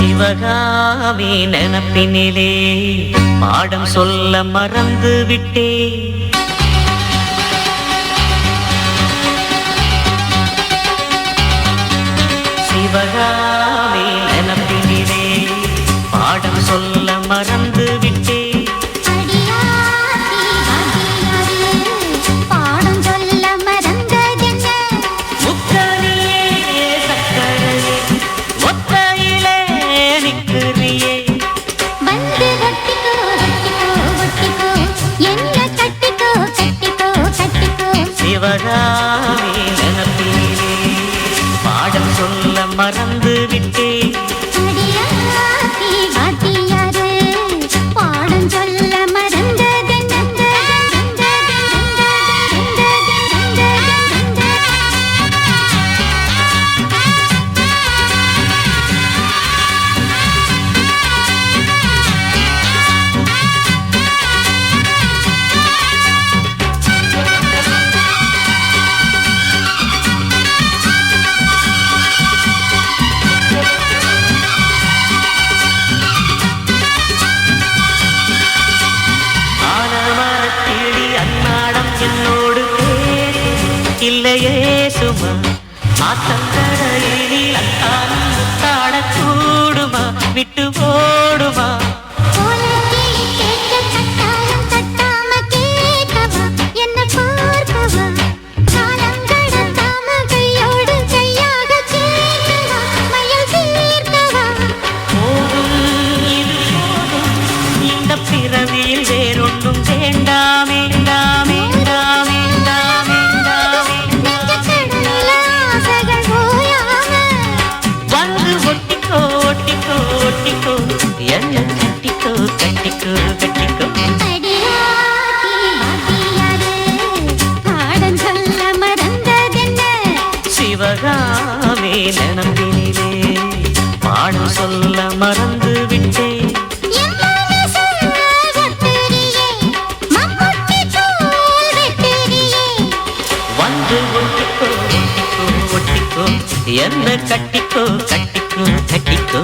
சிவகாமி நினப்பினிலே பாடம் சொல்ல மறந்து விட்டே. சிவகாமி நினப்பினிலே பாடம் சொல்ல மறந்து விட்டே. சிவகாமி நினப்பினிலே பாடம் சொல்ல மறந்து விட்டே. பாடம் சொல்ல இல்லையே சுமா ஆத்தங்கரையில் அத்தானும் முத்தாட கூடுமா விட்டு ஓடுமா. இந்த பிறவியில் வேறொன்றும் வேண்டாமே தாமே தாமே தாமே என்ன கட்டிக்கோ கட்டிக்கோ கட்டிக்கோ. பாடம் சொல்ல மறந்ததென்ன. சிவகாமி நினப்பினிலே பாடம் சொல்ல மறந்து விட்டே. வந்து ஒட்டிக்கோ ஒட்டிக்கோ ஒட்டிக்கோ என்ன கட்டிக்கோ கட்டிக்கோ கட்டிக்கோ.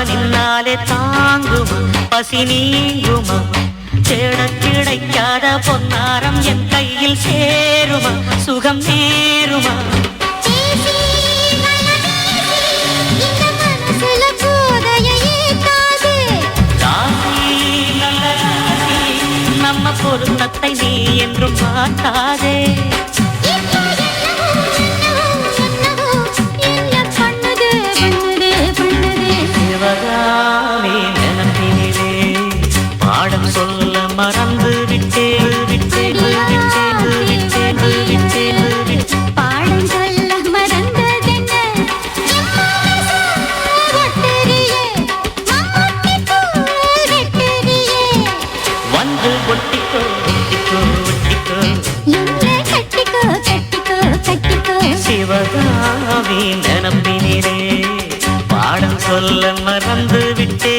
நின்னாலே தாங்குமா பசி நீங்குமா. தேட கிடைக்காத பொன்னாரம் என் கையில் சேருமா சுகம் நேருமா. நம்ம பொருத்தத்தை நீ என்றும் மாட்டாதே. சிவகாமி நினப்பினிலே பாடம் சொல்ல மறந்து விட்டே விட்டே விட்டே விட்டே விட்டே விட்டே. பாடம் சொல்ல மறந்ததென்ன. வந்து ஒட்டிக்கோ ஒட்டிக்கோ ஒட்டிக்கோ என்ன கட்டிக்கோ கட்டிக்கோ கட்டிக்கோ. சிவகாமி நினப்பினிலே பாடம் சொல்ல மறந்து விட்டே.